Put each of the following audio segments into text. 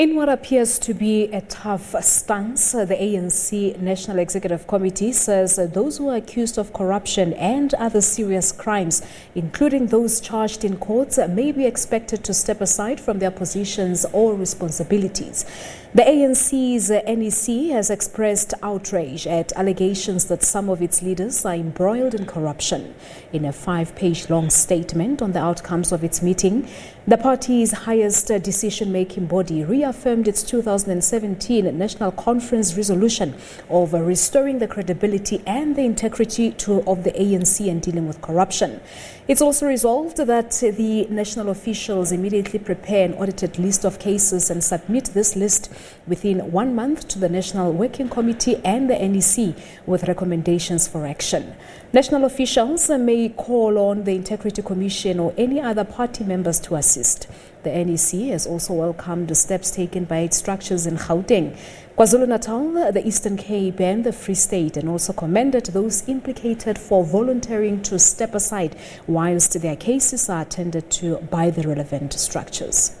In what appears to be a tough stance, the ANC National Executive Committee says those who are accused of corruption and other serious crimes, including those charged in courts, may be expected to step aside from their positions or responsibilities. The ANC's NEC has expressed outrage at allegations that some of its leaders are embroiled in corruption. In a 5-page-long statement on the outcomes of its meeting, the party's highest decision-making body reaffirmed its 2017 National Conference resolution of restoring the credibility and the integrity of the ANC in dealing with corruption. It's also resolved that the national officials immediately prepare an audited list of cases and submit this list within 1 month to the National Working Committee and the NEC with recommendations for action. National officials may call on the Integrity Commission or any other party members to assist. The NEC has also welcomed the steps taken by its structures in Gauteng, KwaZulu-Natal, the Eastern Cape and the Free State, and also commended those implicated for volunteering to step aside whilst their cases are attended to by the relevant structures.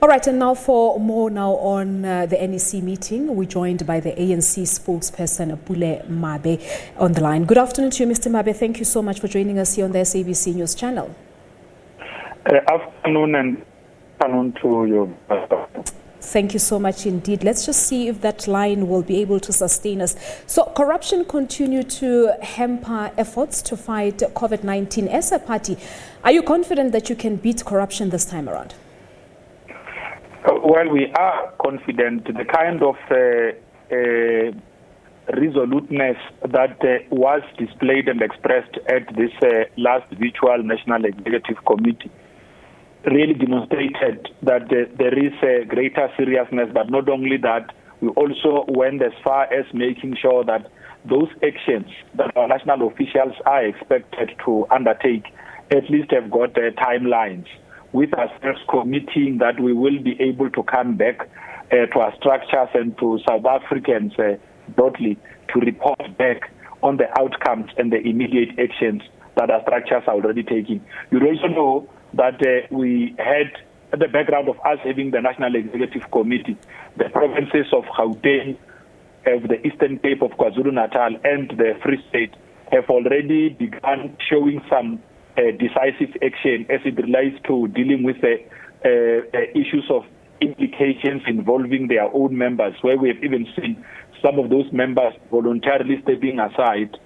All right, and now for more on the NEC meeting, we're joined by the ANC spokesperson, Pule Mabe, on the line. Good afternoon to you, Mr. Mabe. Thank you so much for joining us here on the SABC News channel. Afternoon and afternoon to you. Thank you so much indeed. Let's just see if that line will be able to sustain us. So corruption continue to hamper efforts to fight COVID-19. As a party, are you confident that you can beat corruption this time around? Well, we are confident. The kind of resoluteness that was displayed and expressed at this last virtual National Executive Committee really demonstrated that there is a greater seriousness, but not only that, we also went as far as making sure that those actions that our national officials are expected to undertake at least have got timelines, with ourselves committing that we will be able to come back to our structures and to South Africans broadly to report back on the outcomes and the immediate actions that our structures are already taking. You also know that we had, at the background of us having the National Executive Committee, the provinces of Gauteng, of the Eastern Cape, of KwaZulu-Natal and the Free State have already begun showing some decisive action as it relates to dealing with the issues of implications involving their own members, where we have even seen some of those members voluntarily stepping aside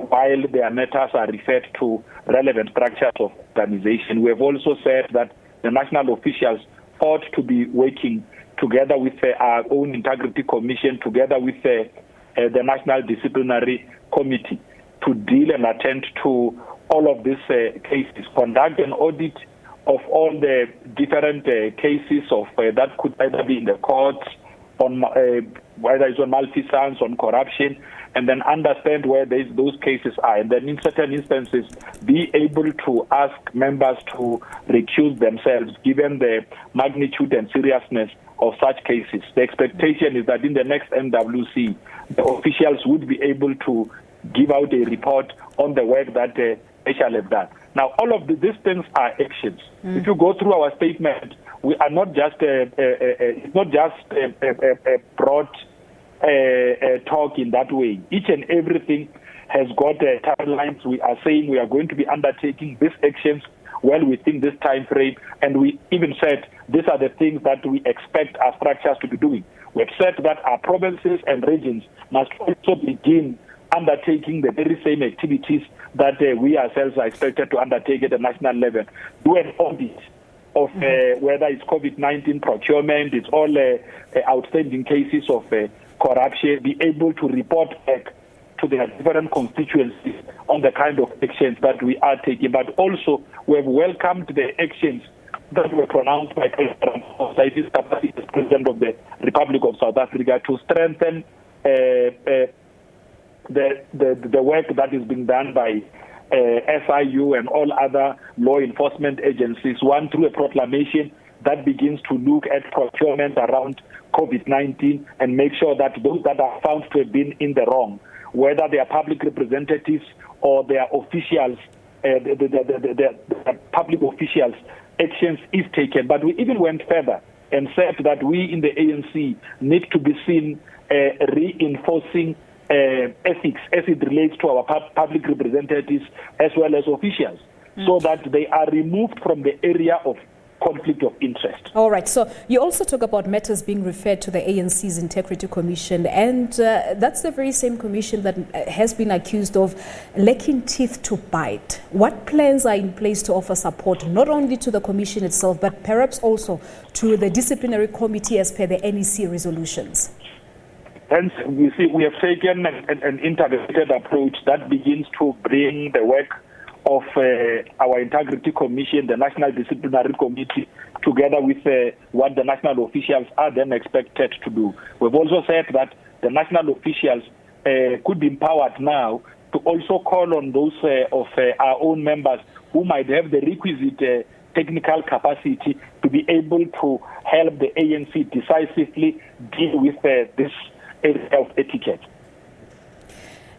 while their matters are referred to relevant structures of organization. We have also said that the national officials ought to be working together with our own Integrity Commission, together with the National Disciplinary Committee, to deal and attend to all of these cases, conduct an audit of all the different cases of that could either be in the courts, on whether it's on malfeasance, on corruption, and then understand where those cases are, and then in certain instances be able to ask members to recuse themselves given the magnitude and seriousness of such cases. The expectation is that in the next NWC, the officials would be able to give out a report on the work that they shall have done. Now, all of these things are actions. If you go through our statement, we are not just it's not just a broad talk in that way. Each and everything has got timelines. We are saying we are going to be undertaking these actions well within this time frame, and we even said these are the things that we expect our structures to be doing. We have said that our provinces and regions must also begin undertaking the very same activities that we ourselves are expected to undertake at the national level. Do an audit of whether it's COVID-19 procurement, it's all outstanding cases of corruption, be able to report back to their different constituencies on the kind of actions that we are taking. But also, we have welcomed the actions that were pronounced by President President of the Republic of South Africa to strengthen the work that is being done by SIU and all other law enforcement agencies, one through a proclamation that begins to look at procurement around COVID-19 and make sure that those that are found to have been in the wrong, whether they are public representatives or they are officials, the public officials actions is taken. But we even went further and said that we in the ANC need to be seen reinforcing ethics as it relates to our public representatives as well as officials, so that they are removed from the area of conflict of interest. All right. So you also talk about matters being referred to the ANC's Integrity Commission, and that's the very same commission that has been accused of lacking teeth to bite. What plans are in place to offer support not only to the commission itself, but perhaps also to the disciplinary committee as per the NEC resolutions? Hence, we see we have taken an integrated approach that begins to bring the work of our Integrity Commission, the National Disciplinary Committee, together with what the national officials are then expected to do. We've also said that the national officials could be empowered now to also call on those of our own members who might have the requisite technical capacity to be able to help the ANC decisively deal with this area of etiquette.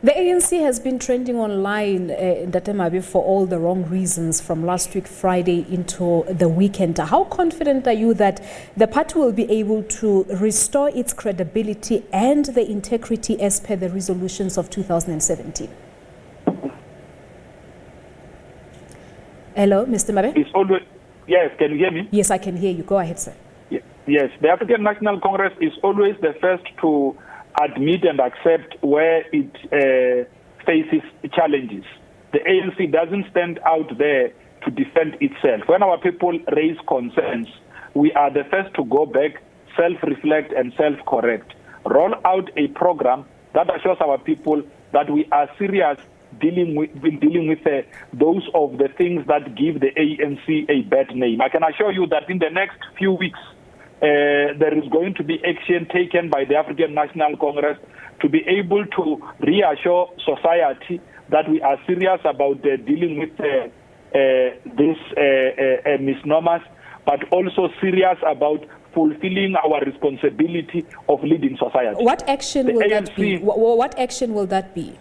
The ANC has been trending online, Dr. Mabe, for all the wrong reasons from last week Friday into the weekend. How confident are you that the party will be able to restore its credibility and the integrity as per the resolutions of 2017? Hello, Mr. Mabe? It's always, yes, can you hear me? Yes, I can hear you. Go ahead, sir. Yes, the African National Congress is always the first to admit and accept where it faces challenges. The ANC doesn't stand out there to defend itself. When our people raise concerns, we are the first to go back, self-reflect and self-correct. Roll out a program that assures our people that we are serious dealing with those of the things that give the ANC a bad name. I can assure you that in the next few weeks, there is going to be action taken by the African National Congress to be able to reassure society that we are serious about dealing with these misnomers, but also serious about fulfilling our responsibility of leading society. What action will that be? What action will that be?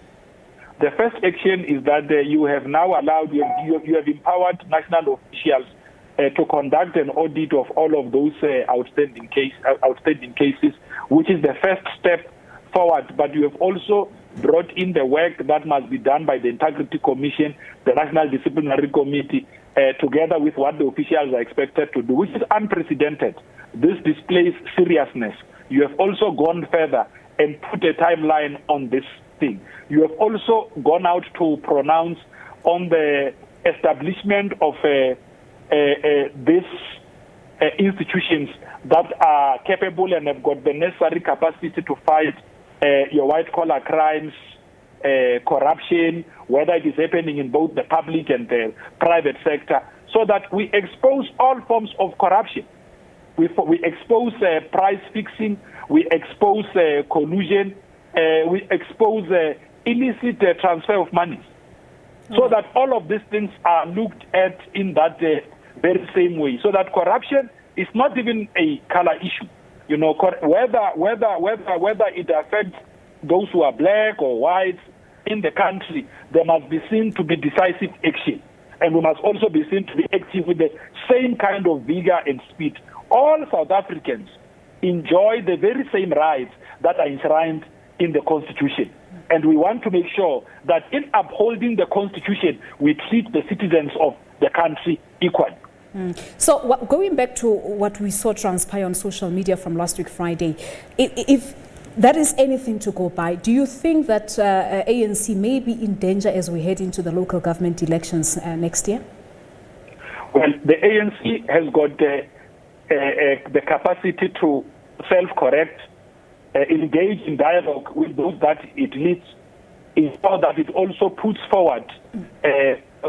The first action is that you have now allowed, you have empowered national officials to conduct an audit of all of those outstanding cases, which is the first step forward. But you have also brought in the work that must be done by the Integrity Commission, the National Disciplinary Committee, together with what the officials are expected to do, which is unprecedented. This displays seriousness. You have also gone further and put a timeline on this thing. You have also gone out to pronounce on the establishment of these institutions that are capable and have got the necessary capacity to fight your white-collar crimes, corruption, whether it is happening in both the public and the private sector, so that we expose all forms of corruption. We expose price fixing, we expose collusion, we expose illicit transfer of money, so that all of these things are looked at in that very same way, so that corruption is not even a color issue. You know, whether it affects those who are black or white in the country, there must be seen to be decisive action, and we must also be seen to be active with the same kind of vigor and speed. All South Africans enjoy the very same rights that are enshrined in the Constitution. And we want to make sure that in upholding the Constitution, we treat the citizens of the country equally. So going back to what we saw transpire on social media from last week Friday, if that is anything to go by, do you think that ANC may be in danger as we head into the local government elections next year? Well, the ANC has got the capacity to self-correct, engage in dialogue with those that it leads, ensure that it also puts forward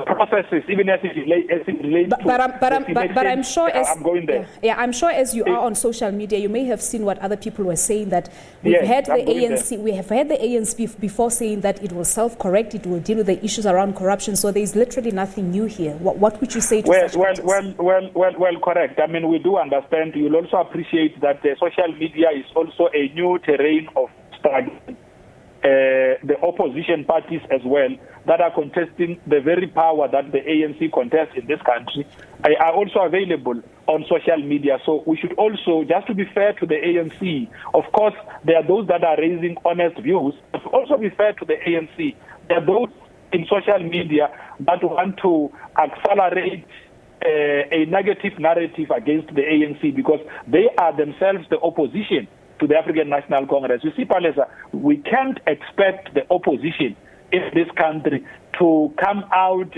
processes, even as it relates but I'm sure as I'm going there. I'm sure as you are on social media, you may have seen what other people were saying, that we have had the ANC before saying that it will self-correct, it will deal with the issues around corruption. So there is literally nothing new here. What would you say to such well, correct. I mean, we do understand. You'll also appreciate that social media is also a new terrain of struggle. the opposition parties as well that are contesting the very power that the ANC contests in this country are also available on social media. So we should also, just to be fair to the ANC, of course, there are those that are raising honest views, but to also be fair to the ANC, there are those in social media that want to accelerate a negative narrative against the ANC because they are themselves the opposition to the African National Congress. You see, Palesa, we can't expect the opposition in this country to come out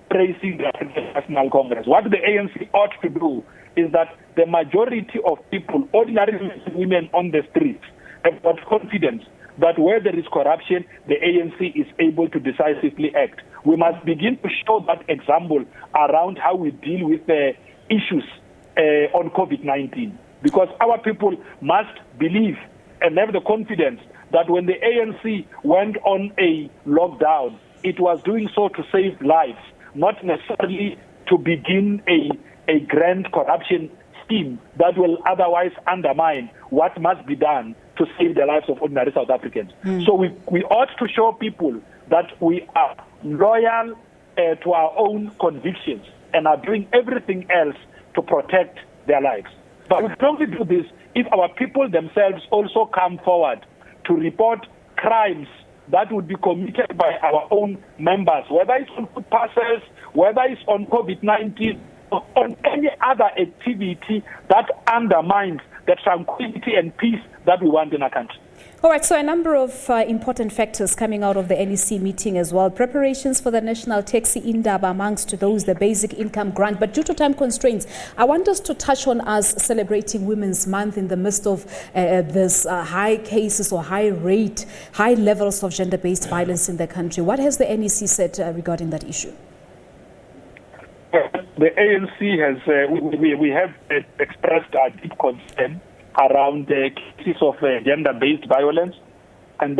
praising the African National Congress. What the ANC ought to do is that the majority of people, ordinary women on the streets, have got confidence that where there is corruption, the ANC is able to decisively act. We must begin to show that example around how we deal with the issues on COVID-19. Because our people must believe and have the confidence that when the ANC went on a lockdown, it was doing so to save lives, not necessarily to begin a grand corruption scheme that will otherwise undermine what must be done to save the lives of ordinary South Africans. So we ought to show people that we are loyal to our own convictions and are doing everything else to protect their lives. But we can only do this if our people themselves also come forward to report crimes that would be committed by our own members, whether it's on food parcels, whether it's on COVID-19, or on any other activity that undermines the tranquility and peace that we want in our country. All right, so a number of important factors coming out of the NEC meeting as well. Preparations for the National Taxi Indaba amongst those, the basic income grant. But due to time constraints, I want us to touch on us celebrating Women's Month in the midst of this high cases or high levels of gender-based violence in the country. What has the NEC said regarding that issue? The ANC has, we have expressed our deep concern around the cases of gender-based violence and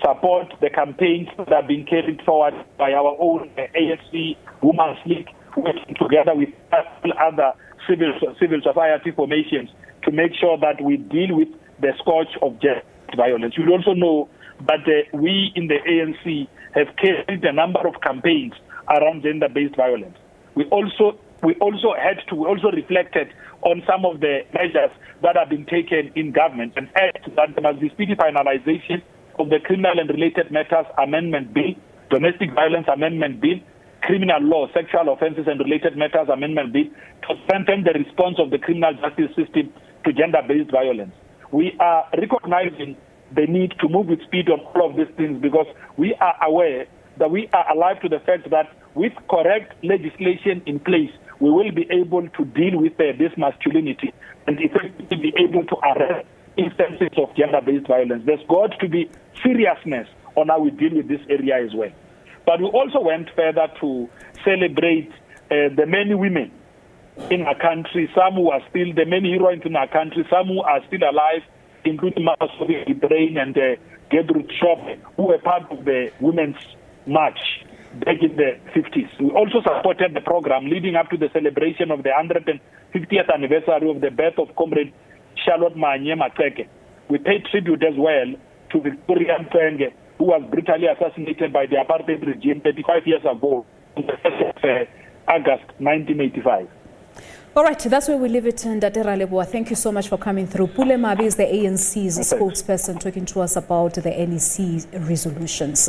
support the campaigns that are being carried forward by our own ANC Women's League, working together with other civil society formations to make sure that we deal with the scourge of gender violence. You also know that we in the ANC have carried a number of campaigns around gender-based violence. We also reflected on some of the measures that have been taken in government and add that there must be speedy finalization of the Criminal and Related Matters Amendment Bill, Domestic Violence Amendment Bill, Criminal Law, Sexual Offences and Related Matters Amendment Bill to strengthen the response of the criminal justice system to gender-based violence. We are recognizing the need to move with speed on all of these things because we are aware that we are alive to the fact that with correct legislation in place, we will be able to deal with this masculinity and effectively be able to arrest instances of gender-based violence. There's got to be seriousness on how we deal with this area as well. But we also went further to celebrate the many women in our country, some who are still, the many heroines in our country, some who are still alive, including Mama Sophie Brain and Gertrude Shop, who were part of the Women's March back in the 50s. We also supported the program leading up to the celebration of the 150th anniversary of the birth of Comrade Charlotte Manye Mateke. We paid tribute as well to Victoria Mpenge, who was brutally assassinated by the apartheid regime 35 years ago on the 1st of August 1985. All right, that's where we leave it. Ndate Raleboa, thank you so much for coming through. Pule Mabe is the ANC's spokesperson talking to us about the NEC resolutions.